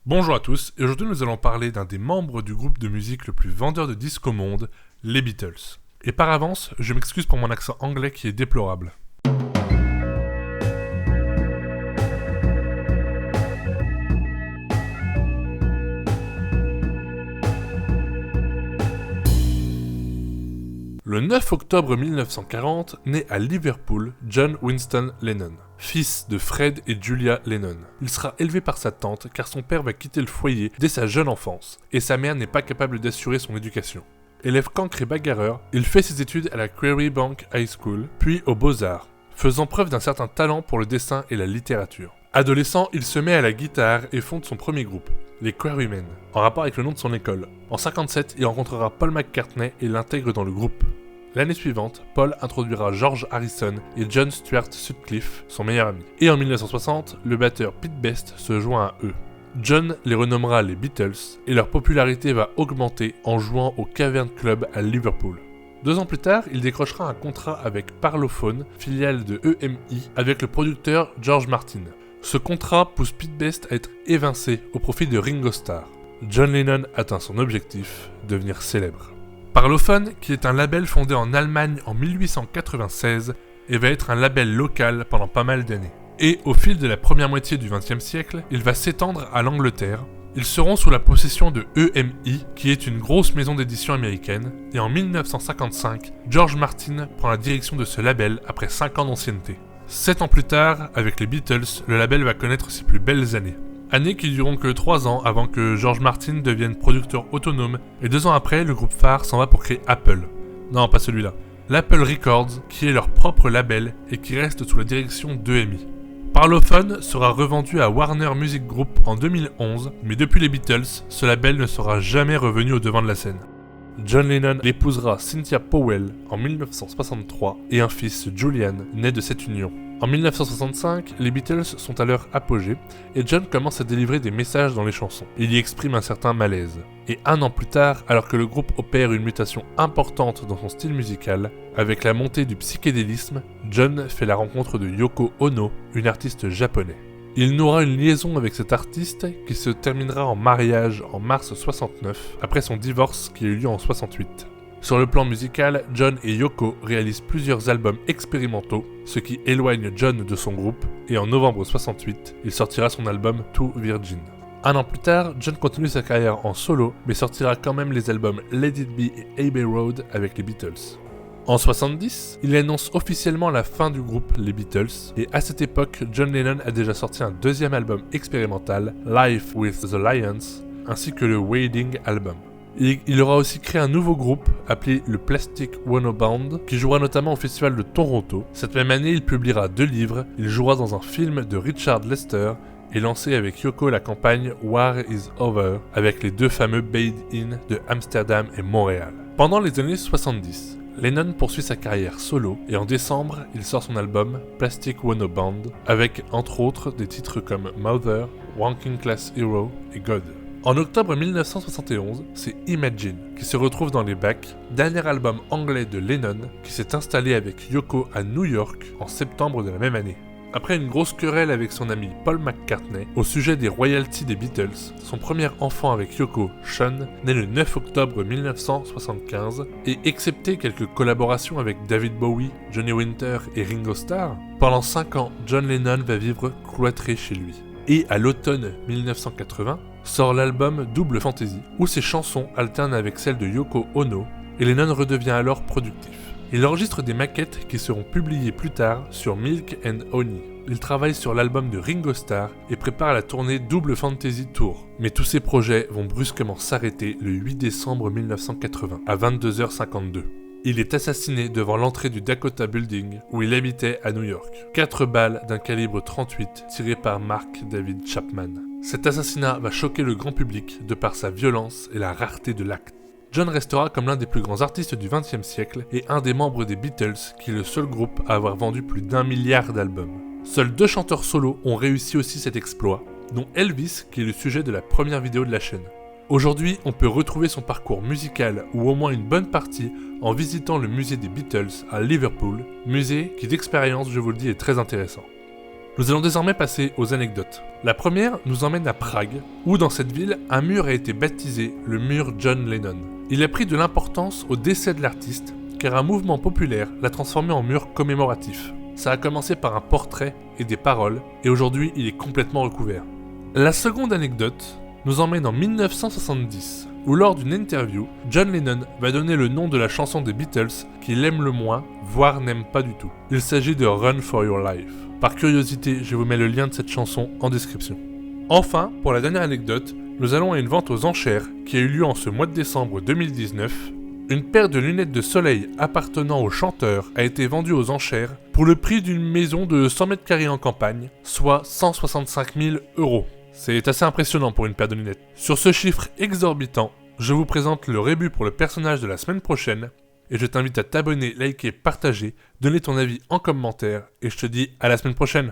Bonjour à tous, et aujourd'hui nous allons parler d'un des membres du groupe de musique le plus vendeur de disques au monde, les Beatles. Et par avance, je m'excuse pour mon accent anglais qui est déplorable. Le 9 octobre 1940 naît à Liverpool John Winston Lennon, fils de Fred et Julia Lennon. Il sera élevé par sa tante car son père va quitter le foyer dès sa jeune enfance et sa mère n'est pas capable d'assurer son éducation. Élève cancre et bagarreur, il fait ses études à la Quarry Bank High School, puis aux Beaux-Arts, faisant preuve d'un certain talent pour le dessin et la littérature. Adolescent, il se met à la guitare et fonde son premier groupe, les Quarrymen, en rapport avec le nom de son école. En 1957, il rencontrera Paul McCartney et l'intègre dans le groupe. L'année suivante, Paul introduira George Harrison et John Stuart Sutcliffe, son meilleur ami. Et en 1960, le batteur Pete Best se joint à eux. John les renommera les Beatles et leur popularité va augmenter en jouant au Cavern Club à Liverpool. 2 ans plus tard, il décrochera un contrat avec Parlophone, filiale de EMI, avec le producteur George Martin. Ce contrat pousse Pete Best à être évincé au profit de Ringo Starr. John Lennon atteint son objectif, devenir célèbre. Parlophone, qui est un label fondé en Allemagne en 1896 et va être un label local pendant pas mal d'années. Et au fil de la première moitié du XXe siècle, il va s'étendre à l'Angleterre. Ils seront sous la possession de EMI, qui est une grosse maison d'édition américaine, et en 1955, George Martin prend la direction de ce label après 5 ans d'ancienneté. 7 ans plus tard, avec les Beatles, le label va connaître ses plus belles années. Années qui dureront que 3 ans avant que George Martin devienne producteur autonome, et 2 ans après, le groupe phare s'en va pour créer Apple. Non, pas celui-là. L'Apple Records, qui est leur propre label et qui reste sous la direction d'EMI. Parlophone sera revendu à Warner Music Group en 2011, mais depuis les Beatles, ce label ne sera jamais revenu au devant de la scène. John Lennon épousera Cynthia Powell en 1963 et un fils, Julian, naît de cette union. En 1965, les Beatles sont à leur apogée et John commence à délivrer des messages dans les chansons. Il y exprime un certain malaise. Et 1 an plus tard, alors que le groupe opère une mutation importante dans son style musical, avec la montée du psychédélisme, John fait la rencontre de Yoko Ono, une artiste japonaise. Il nouera une liaison avec cet artiste qui se terminera en mariage en mars 69, après son divorce qui a eu lieu en 68. Sur le plan musical, John et Yoko réalisent plusieurs albums expérimentaux, ce qui éloigne John de son groupe, et en novembre 68, il sortira son album Too Virgin. 1 an plus tard, John continue sa carrière en solo, mais sortira quand même les albums Let It Be et Abbey Road avec les Beatles. En 70, il annonce officiellement la fin du groupe les Beatles, et à cette époque, John Lennon a déjà sorti un 2e album expérimental, Life with the Lions, ainsi que le Wedding Album. Il aura aussi créé un nouveau groupe appelé le Plastic Ono Band qui jouera notamment au festival de Toronto. Cette même année, il publiera 2 livres, il jouera dans un film de Richard Lester et lancé avec Yoko la campagne War is Over avec les 2 fameux Made-in de Amsterdam et Montréal. Pendant les années 70, Lennon poursuit sa carrière solo et en décembre, il sort son album Plastic Ono Band avec entre autres des titres comme Mother, Working Class Hero et God. En octobre 1971, c'est Imagine qui se retrouve dans les bacs, dernier album anglais de Lennon qui s'est installé avec Yoko à New York en septembre de la même année. Après une grosse querelle avec son ami Paul McCartney au sujet des royalties des Beatles, son premier enfant avec Yoko, Sean, naît le 9 octobre 1975 et excepté quelques collaborations avec David Bowie, Johnny Winter et Ringo Starr, pendant 5 ans, John Lennon va vivre cloîtré chez lui. Et à l'automne 1980, sort l'album Double Fantasy, où ses chansons alternent avec celles de Yoko Ono, et Lennon redevient alors productif. Il enregistre des maquettes qui seront publiées plus tard sur Milk and Honey. Il travaille sur l'album de Ringo Starr et prépare la tournée Double Fantasy Tour. Mais tous ces projets vont brusquement s'arrêter le 8 décembre 1980, à 22h52. Il est assassiné devant l'entrée du Dakota Building où il habitait à New York. 4 balles d'un calibre 38 tirées par Mark David Chapman. Cet assassinat va choquer le grand public de par sa violence et la rareté de l'acte. John restera comme l'un des plus grands artistes du XXe siècle et un des membres des Beatles qui est le seul groupe à avoir vendu plus d'1 milliard d'albums. Seuls 2 chanteurs solos ont réussi aussi cet exploit, dont Elvis qui est le sujet de la première vidéo de la chaîne. Aujourd'hui, on peut retrouver son parcours musical ou au moins une bonne partie en visitant le musée des Beatles à Liverpool, musée qui d'expérience, je vous le dis, est très intéressant. Nous allons désormais passer aux anecdotes. La première nous emmène à Prague, où dans cette ville, un mur a été baptisé le mur John Lennon. Il a pris de l'importance au décès de l'artiste, car un mouvement populaire l'a transformé en mur commémoratif. Ça a commencé par un portrait et des paroles, et aujourd'hui il est complètement recouvert. La seconde anecdote nous emmène en 1970, où lors d'une interview, John Lennon va donner le nom de la chanson des Beatles qu'il aime le moins, voire n'aime pas du tout. Il s'agit de Run for Your Life. Par curiosité, je vous mets le lien de cette chanson en description. Enfin, pour la dernière anecdote, nous allons à une vente aux enchères qui a eu lieu en ce mois de décembre 2019. Une paire de lunettes de soleil appartenant au chanteur a été vendue aux enchères pour le prix d'une maison de 100 mètres carrés en campagne, soit 165 000 €. C'est assez impressionnant pour une paire de lunettes. Sur ce chiffre exorbitant, je vous présente le rébut pour le personnage de la semaine prochaine, et je t'invite à t'abonner, liker, partager, donner ton avis en commentaire, et je te dis à la semaine prochaine.